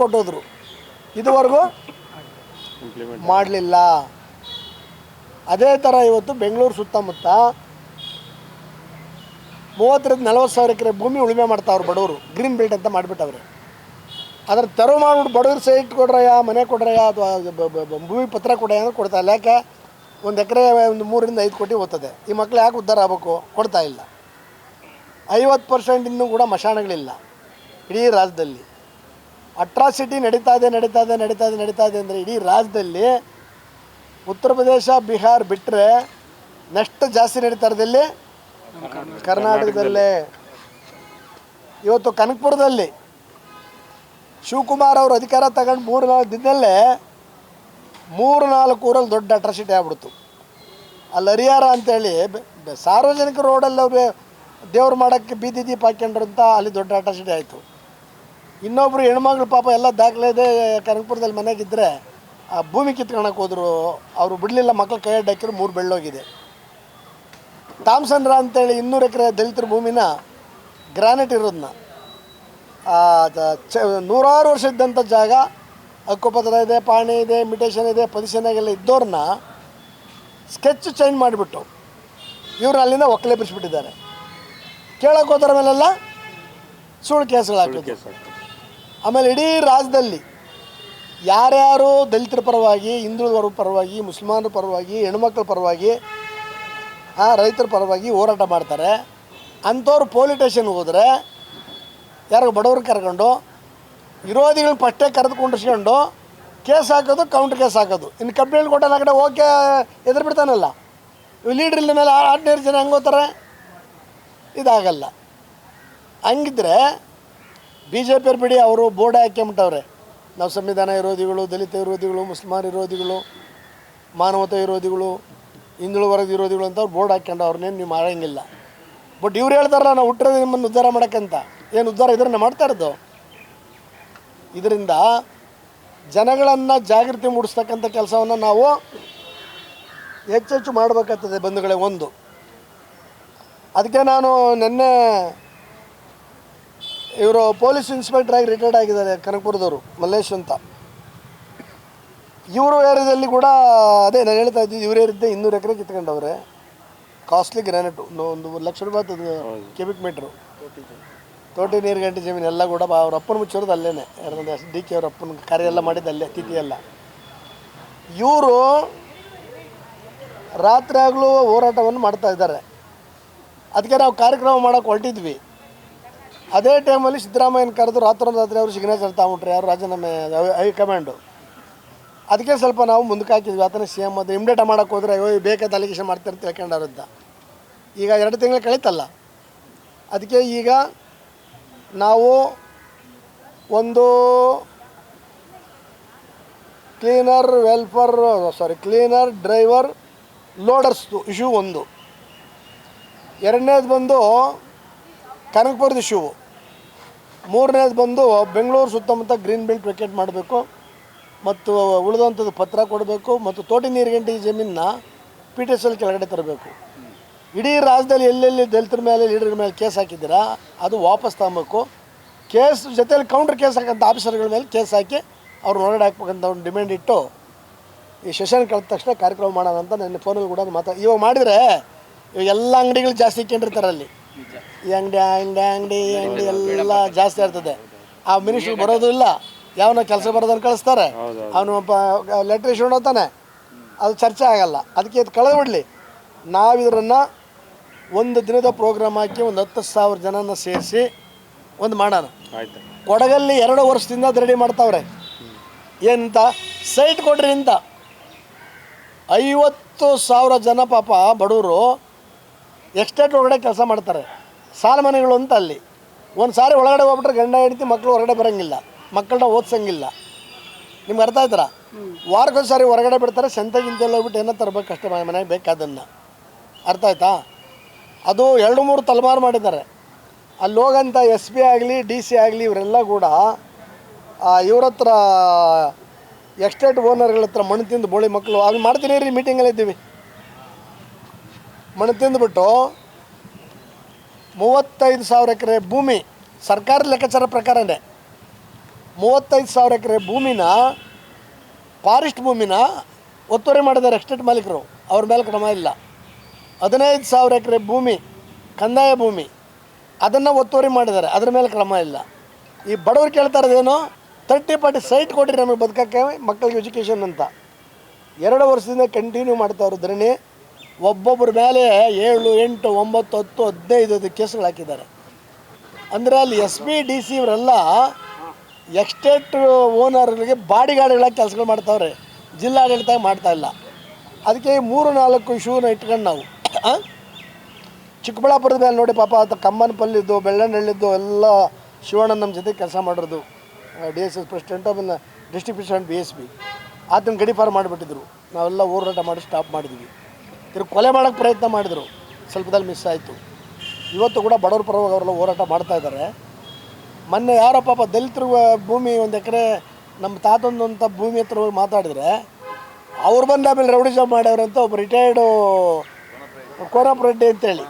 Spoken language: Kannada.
ಕೊಟ್ಟೋದ್ರು, ಇದುವರೆಗೂ ಮಾಡಲಿಲ್ಲ. ಅದೇ ಥರ ಇವತ್ತು ಬೆಂಗಳೂರು ಸುತ್ತಮುತ್ತ 30-40 ಸಾವಿರ ಎಕರೆ ಭೂಮಿ ಉಳುಮೆ ಮಾಡ್ತಾವ್ರು ಬಡವರು, ಗ್ರೀನ್ ಬೆಲ್ಟ್ ಅಂತ ಮಾಡಿಬಿಟ್ಟವ್ರೆ. ಅದ್ರ ತೆರವು ಮಾಡಿಬಿಟ್ಟು ಬಡವ್ರು ಸೈಟ್ ಕೊಡ್ರಯ್ಯ, ಮನೆ ಕೊಡ್ರಯ್ಯ, ಅಥವಾ ಭೂಮಿ ಪತ್ರ ಕೊಡ್ರಯ್ಯ ಅಂದ್ರೆ ಕೊಡ್ತಾ ಇಲ್ಲ. ಯಾಕೆ? 1 ಎಕರೆ 3-5 ಕೋಟಿ ಹೋಗ್ತದೆ. ಈ ಮಕ್ಳು ಯಾಕೆ ಉದ್ಧಾರ ಆಗಬೇಕು? ಕೊಡ್ತಾ ಇಲ್ಲ. 50% ಇನ್ನೂ ಕೂಡ ಮಶಾಣಗಳಿಲ್ಲ ಇಡೀ ರಾಜ್ಯದಲ್ಲಿ. ಅಟ್ರಾಸಿಟಿ ನಡೀತಾ ಇದೆ ಅಂದರೆ ಇಡೀ ರಾಜ್ಯದಲ್ಲಿ ಉತ್ತರ ಪ್ರದೇಶ, ಬಿಹಾರ್ ಬಿಟ್ಟರೆ ನೆಕ್ಸ್ಟ್ ಜಾಸ್ತಿ ನಡೀತಾ ಇರೋದಲ್ಲಿ ಕರ್ನಾಟಕದಲ್ಲೇ. ಇವತ್ತು ಕನಕಪುರದಲ್ಲಿ ಶಿವಕುಮಾರ್ ಅವರು ಅಧಿಕಾರ ತಗೊಂಡು 3-4 ದಿನದಲ್ಲೇ 3-4 ಊರಲ್ಲಿ ದೊಡ್ಡ ಅಟ್ರಾಸಿಟಿ ಆಗ್ಬಿಡ್ತು. ಅಲ್ಲಿ ಹರಿಹರ ಅಂತೇಳಿ ಸಾರ್ವಜನಿಕ ರೋಡಲ್ಲಿ ಅವ್ರಿಗೆ ದೇವ್ರು ಮಾಡೋಕ್ಕೆ ಬೀದಿ ದೀಪ ಹಾಕ್ಯಂಡ್ರು ಅಂತ ಅಲ್ಲಿ ದೊಡ್ಡ ಅಟ್ರಾಸಿಟಿ ಆಯಿತು. ಇನ್ನೊಬ್ಬರು ಹೆಣ್ಮಗಳು ಪಾಪ ಎಲ್ಲ ದಾಖಲೆ ಇದೆ, ಕನಕಪುರದಲ್ಲಿ ಮನೆಗಿದ್ದರೆ ಆ ಭೂಮಿ ಕಿತ್ಕೊಳಕ್ಕೆ ಹೋದರು, ಅವರು ಬಿಡಲಿಲ್ಲ, ಮಕ್ಕಳು ಕೈ ಅಡ್ಡ ಹಾಕಿದ್ರು, 3 ಬೆಳ್ಳೋಗಿದೆ. ತಾಮ್ಸನ್ರ ಅಂತೇಳಿ 200 ಎಕರೆ ದಲಿತರ ಭೂಮಿನ ಗ್ರಾನೈಟ್ ಇರೋದನ್ನ 100 ವರ್ಷ ಇದ್ದಂಥ ಜಾಗ, ಹಕ್ಕುಪತ್ರ ಇದೆ, ಪಾಣಿ ಇದೆ, ಇಮಿಟೇಷನ್ ಇದೆ, ಪೊಸಿಷನಾಗೆಲ್ಲ ಇದ್ದವ್ರನ್ನ ಸ್ಕೆಚ್ ಚೇಂಜ್ ಮಾಡಿಬಿಟ್ಟು ಇವ್ರನ್ನ ಅಲ್ಲಿಂದ ಒಕ್ಕಲೆಬ್ಬಿಸ್ಬಿಟ್ಟಿದ್ದಾರೆ. ಕೇಳಕ್ಕೆ ಹೋದ್ರ ಮೇಲೆಲ್ಲ ಸುಳ್ಳು ಕೇಸುಗಳು ಹಾಕಿದ್ರು. ಆಮೇಲೆ ಇಡೀ ರಾಜ್ಯದಲ್ಲಿ ಯಾರ್ಯಾರು ದಲಿತರ ಪರವಾಗಿ, ಹಿಂದುಳಿದವರ ಪರವಾಗಿ, ಮುಸಲ್ಮಾನರ ಪರವಾಗಿ, ಹೆಣ್ಮಕ್ಳ ಪರವಾಗಿ, ರೈತರ ಪರವಾಗಿ ಹೋರಾಟ ಮಾಡ್ತಾರೆ ಅಂಥವ್ರು ಪೊಲೀಸ್ ಸ್ಟೇಷನ್ಗೆ ಹೋದರೆ ಯಾರು ಬಡವ್ರಿಗೆ ಕರ್ಕೊಂಡು ವಿರೋಧಿಗಳನ್ನ ಫಸ್ಟೇ ಕರೆದುಕೊಂಡಿಸ್ಕೊಂಡು ಕೇಸ್ ಹಾಕೋದು, ಕೌಂಟ್ರ್ ಕೇಸ್ ಹಾಕೋದು. ಇನ್ನು ಕಂಪ್ಲೇಂಟ್ ಕೊಟ್ಟಲ್ಲ ಆ ಕಡೆ ಓಕೆ ಎದುರು ಬಿಡ್ತಾನಲ್ಲ, ಇವು ಲೀಡ್ರ್ ಇಲ್ಲ ಮೇಲೆ 18 ಜನ ಹೆಂಗೆ ಹೋಗ್ತಾರೆ? ಇದಾಗಲ್ಲ. ಹಂಗಿದ್ರೆ ಬಿ ಜೆ ಪಿಯವ್ರು ಬಿಡಿ, ಅವರು ಬೋರ್ಡ್ ಹಾಕ್ಕೊಂಬಿಟ್ಟವ್ರೆ, ನಾವು ಸಂವಿಧಾನ ವಿರೋಧಿಗಳು, ದಲಿತ ವಿರೋಧಿಗಳು, ಮುಸ್ಲಿಮಾನ್ ವಿರೋಧಿಗಳು, ಮಾನವತೆ ವಿರೋಧಿಗಳು, ಹಿಂದುಳಿದ ವರ್ಗದ ವಿರೋಧಿಗಳು ಅಂತ ಅವ್ರು ಬೋರ್ಡ್ ಹಾಕ್ಕೊಂಡು ಅವ್ರನ್ನೇನು ನೀವು ಮಾಡೋಂಗಿಲ್ಲ. ಬಟ್ ಇವ್ರು ಹೇಳ್ತಾರಲ್ಲ ನಾವು ಹುಟ್ಟಿರೋದು ನಿಮ್ಮನ್ನು ಉದ್ಧಾರ ಮಾಡೋಕ್ಕಂತ. ಏನು ಉದ್ಧಾರ ಇದನ್ನ ಮಾಡ್ತಾ ಇರೋದು? ಇದರಿಂದ ಜನಗಳನ್ನು ಜಾಗೃತಿ ಮೂಡಿಸ್ತಕ್ಕಂಥ ಕೆಲಸವನ್ನು ನಾವು ಹೆಚ್ಚೆಚ್ಚು ಮಾಡಬೇಕಾಗ್ತದೆ ಬಂಧುಗಳೇ. ಒಂದು ಅದಕ್ಕೆ ನಾನು ನಿನ್ನೆ ಇವರು ಪೊಲೀಸ್ ಇನ್ಸ್ಪೆಕ್ಟ್ರಾಗಿ ರಿಟೈರ್ಡ್ ಆಗಿದ್ದಾರೆ ಕನಕಪುರದವರು, ಮಲ್ಲೇಶ್ ಅಂತ. ಇವರು ಏರಿಯಾದಲ್ಲಿ ಕೂಡ ಅದೇ ನಾನು ಹೇಳ್ತಾ ಇದ್ದಿದ್ದು, ಇವ್ರು ಏರಿದ್ದೆ 200 ಎಕರೆ ಕಿತ್ಕೊಂಡವ್ರೆ. ಕಾಸ್ಟ್ಲಿ ಗ್ರಾನೈಟು, 1 ಲಕ್ಷ ರೂಪಾಯಿ ಕ್ಯೂಬಿಕ್ ಮೀಟ್ರು. ತೋಟಿ ನೀರು ಗಂಟೆ ಜಮೀನು ಎಲ್ಲ ಕೂಡ ಅವ್ರ ಅಪ್ಪನ ಮುಚ್ಚೋದು ಅಲ್ಲೇ, ಡಿ ಕೆ ಅವ್ರ ಅಪ್ಪನ ಕಾರ್ಯ ಎಲ್ಲ ಮಾಡಿದ್ದು ಅಲ್ಲೇ, ತಿಥಿ ಎಲ್ಲ. ಇವರು ರಾತ್ರಿ ಆಗಲೂ ಹೋರಾಟವನ್ನು ಮಾಡ್ತಾ ಇದ್ದಾರೆ. ಅದಕ್ಕೆ ನಾವು ಕಾರ್ಯಕ್ರಮ ಮಾಡೋಕ್ಕೆ ಹೊರಟಿದ್ವಿ. ಅದೇ ಟೈಮಲ್ಲಿ ಸಿದ್ದರಾಮಯ್ಯನ ಕರೆದು ರಾತ್ರಿ ಅವರು ಸಿಗ್ನೇಚರ್ ತಗೊಂಬಿಟ್ರೆ ಯಾರು ರಾಜೀನಾಮೆ ಹೈಕಮಾಂಡು. ಅದಕ್ಕೆ ಸ್ವಲ್ಪ ನಾವು ಮುಂದಕ್ಕೆ ಹಾಕಿದ್ವಿ. ಆತನ ಸಿ ಎಮ್ ಅದು ಇಮ್ಡೇಟ್ ಮಾಡೋಕ್ಕೆ ಹೋದರೆ ಬೇಕಾದ ಅಲಿಗೇಷನ್ ಮಾಡ್ತಾರೆ ತಿಳ್ಕೊಂಡವ್ರದ್ದ. ಈಗ 2 ತಿಂಗಳು ಕಳೀತಲ್ಲ, ಅದಕ್ಕೆ ಈಗ ನಾವು ಒಂದು ಕ್ಲೀನರ್ ಡ್ರೈವರ್ ಲೋಡರ್ಸ್ದು ಇಶ್ಯೂ ಒಂದು, ಎರಡನೇದು ಬಂದು ಕನಕಪುರದ ಇಶ್ಯೂ, ಮೂರನೇದು ಬಂದು ಬೆಂಗಳೂರು ಸುತ್ತಮುತ್ತ ಗ್ರೀನ್ ಬೆಲ್ಟ್ ವೆಕೇಟ್ ಮಾಡಬೇಕು ಮತ್ತು ಉಳಿದಂಥದ್ದು ಪತ್ರ ಕೊಡಬೇಕು ಮತ್ತು ತೋಟಿ ನೀರುಗಂಟಿ ಜಮೀನನ್ನ PTSL ಕೆಳಗಡೆ ತರಬೇಕು. ಇಡೀ ರಾಜ್ಯದಲ್ಲಿ ಎಲ್ಲೆಲ್ಲಿ ದಲಿತರ ಮೇಲೆ ಲೀಡರ್ ಮೇಲೆ ಕೇಸ್ ಹಾಕಿದ್ದೀರಾ ಅದು ವಾಪಸ್ ತಗೊಬೇಕು. ಕೇಸ್ ಜೊತೆಯಲ್ಲಿ ಕೌಂಟ್ರ್ ಕೇಸ್ ಹಾಕಂಥ ಆಫೀಸರ್ಗಳ ಮೇಲೆ ಕೇಸ್ ಹಾಕಿ ಅವ್ರು ಹೊರಗಡೆ ಹಾಕ್ಬೇಕಂತ ಒಂದು ಡಿಮ್ಯಾಂಡ್ ಇಟ್ಟು ಈ ಸೆಷನ್ ಕಳೆದ ತಕ್ಷಣ ಕಾರ್ಯಕ್ರಮ ಮಾಡೋಣ ಅಂತ ನನ್ನ ಫೋನಲ್ಲಿ ಕೂಡ ಇವಾಗ ಮಾಡಿದರೆ ಇವಾಗ ಎಲ್ಲ ಅಂಗಡಿಗಳು ಜಾಸ್ತಿ ಇಕ್ಕೊಂಡಿರ್ತಾರೆ ಅಲ್ಲಿ. ಈ ಅಂಗಡಿ ಎಲ್ಲ ಜಾಸ್ತಿ ಇರ್ತದೆ. ಆ ಮಿನಿಸ್ಟ್ರು ಬರೋದು ಇಲ್ಲ, ಯಾವನ ಕೆಲಸ ಬರೋದನ್ನು ಕಳಿಸ್ತಾರೆ, ಅವನು ಲೆಟ್ರ್ ಇಶ್ಯೂಡ್ ಹೋಗ್ತಾನೆ, ಅದು ಚರ್ಚೆ ಆಗಲ್ಲ. ಅದಕ್ಕೆ ಇದು ಕಳೆದು ಬಿಡಲಿ. ನಾವು ಇದನ್ನು ಒಂದು ದಿನದ ಪ್ರೋಗ್ರಾಮ್ ಹಾಕಿ ಒಂದು 10,000 ಜನನ ಸೇರಿಸಿ ಒಂದು ಮಾಡೋಣ. ಕೊಡಗಲ್ಲಿ 2 ವರ್ಷದಿಂದ ಅದು ರೆಡಿ ಮಾಡ್ತಾವ್ರೆ. ಏನಂತ ಸೈಟ್ ಕೊಡ್ರಿ ಅಂತ. 50,000 ಜನ ಪಾಪ ಬಡವರು ಎಕ್ಸ್ಟೇಟ್ ಒಳಗಡೆ ಕೆಲಸ ಮಾಡ್ತಾರೆ. ಸಾಲ ಮನೆಗಳು ಅಂತ ಅಲ್ಲಿ ಒಂದು ಸಾರಿ ಒಳಗಡೆ ಹೋಗ್ಬಿಟ್ರೆ ಗಂಡ ಹೆಂಡತಿ ಮಕ್ಕಳು ಹೊರಗಡೆ ಬರೋಂಗಿಲ್ಲ, ಮಕ್ಕಳನ್ನ ಓದಿಸಂಗಿಲ್ಲ. ನಿಮ್ಗೆ ಅರ್ಥ ಆಯ್ತಾರ? ವಾರಕ್ಕೊಂದು ಸಾರಿ ಹೊರಗಡೆ ಬಿಡ್ತಾರೆ, ಸಂತೆಗಿಂತೆಲ್ಲ ಹೋಗ್ಬಿಟ್ಟು ಏನೋ ತರಬೇಕು ಅಷ್ಟೇ ಮನೆಗೆ ಬೇಕಾದನ್ನು. ಅರ್ಥ ಆಯ್ತಾ? ಅದು 2-3 ತಲೆಮಾರು ಮಾಡಿದ್ದಾರೆ. ಅಲ್ಲಿ ಹೋಗಂಥ SP ಆಗಲಿ DC ಆಗಲಿ ಇವರೆಲ್ಲ ಕೂಡ ಇವ್ರ ಹತ್ರ ಎಕ್ಸ್ಟೇಟ್ ಓನರ್ಗಳ ಹತ್ರ ಮಣ್ಣು ತಿಂದು ಬೋಳಿ ಮಕ್ಕಳು ಅಲ್ಲಿ ಮಾಡ್ತೀನಿ ರೀ, ಮೀಟಿಂಗಲ್ಲಿ ಇದ್ದೀವಿ. ಮಣ್ಣು ತಿಂದುಬಿಟ್ಟು 35,000 ಎಕರೆ ಭೂಮಿ ಸರ್ಕಾರದ ಲೆಕ್ಕಾಚಾರ ಪ್ರಕಾರನೇ 35,000 ಎಕರೆ ಭೂಮಿನ ಫಾರೆಸ್ಟ್ ಭೂಮಿನ ಒತ್ತುವರಿ ಮಾಡಿದ್ದಾರೆ ಎಸ್ಟೇಟ್ ಮಾಲೀಕರು, ಅವ್ರ ಮೇಲೆ ಕ್ರಮ ಇಲ್ಲ. 15,000 ಎಕರೆ ಭೂಮಿ ಕಂದಾಯ ಭೂಮಿ ಅದನ್ನು ಒತ್ತುವರಿ ಮಾಡಿದ್ದಾರೆ, ಅದ್ರ ಮೇಲೆ ಕ್ರಮ ಇಲ್ಲ. ಈ ಬಡವರು ಕೇಳ್ತಾ ಇರೋದೇನು, 30-40 ಸೈಟ್ ಕೊಡ್ರಿ ನಮಗೆ ಬದುಕೋಕ್ಕೆ, ಮಕ್ಕಳಿಗೆ ಎಜುಕೇಷನ್ ಅಂತ. 2 ವರ್ಷದಿಂದ ಕಂಟಿನ್ಯೂ ಮಾಡ್ತಾವ್ರು ಧರಣಿ. ಒಬ್ಬೊಬ್ಬರ ಮೇಲೆ 7, 8, 9, 10, 15 ಕೇಸುಗಳು ಹಾಕಿದ್ದಾರೆ. ಅಂದರೆ ಅಲ್ಲಿ SP DC ಇವರೆಲ್ಲ ಎಸ್ಟೇಟ್ ಓನರ್ಗಳಿಗೆ ಬಾಡಿಗಾರ್ಡ್ಗಳಾಗಿ ಕೆಲಸಗಳು ಮಾಡ್ತಾವ್ರೆ, ಜಿಲ್ಲಾಡಳಿತ ಮಾಡ್ತಾಯಿಲ್ಲ. ಅದಕ್ಕೆ 3-4 ಇಶ್ಯೂನ ಇಟ್ಕೊಂಡು ನಾವು ಚಿಕ್ಕಬಳ್ಳಾಪುರದ ಮೇಲೆ ನೋಡಿ ಪಾಪ ಅದು ಕಮ್ಮನಪಲ್ಲಿದ್ದು, ಬೆಳ್ಳನಹಳ್ಳಿದ್ದು ಎಲ್ಲ ಶಿವಣ್ಣ ನಮ್ಮ ಜೊತೆ ಕೆಲಸ ಮಾಡಿರೋದು, DSS ಪ್ರೆಸಿಡೆಂಟ್, ಆಮೇಲೆ ಡಿಸ್ಟ್ರಿಕ್ಟ್ ಪ್ರೆಸಿಡೆಂಟ್ BSP, ಆತನ ಗಡಿಪಾರು ಮಾಡಿಬಿಟ್ಟಿದ್ರು. ನಾವೆಲ್ಲ ಹೋರಾಟ ಮಾಡಿ ಸ್ಟಾಪ್ ಮಾಡಿದ್ವಿ. ಕೊಲೆ ಮಾಡೋಕ್ಕೆ ಪ್ರಯತ್ನ ಮಾಡಿದರು, ಸ್ವಲ್ಪದಲ್ಲಿ ಮಿಸ್ ಆಯಿತು. ಇವತ್ತು ಕೂಡ ಬಡವ್ರ ಪರವಾಗಿ ಅವರೆಲ್ಲ ಹೋರಾಟ ಮಾಡ್ತಾಯಿದ್ದಾರೆ. ಮೊನ್ನೆ ಯಾರೋ ಪಾಪ ದಲಿತರು ಭೂಮಿ 1 ಎಕರೆ ನಮ್ಮ ತಾತಂದು ಅಂತ ಭೂಮಿ ಹತ್ರ ಹೋಗಿ ಮಾತಾಡಿದ್ರೆ ಅವ್ರು ಬಂದು ಆಮೇಲೆ ರೌಡಿಸಮ್ ಮಾಡ್ಯವ್ರೆ ಅಂತ ಒಬ್ಬ ರಿಟೈರ್ಡು ಕೋನಪ್ಪ ರೆಡ್ಡಿ ಅಂತೇಳಿ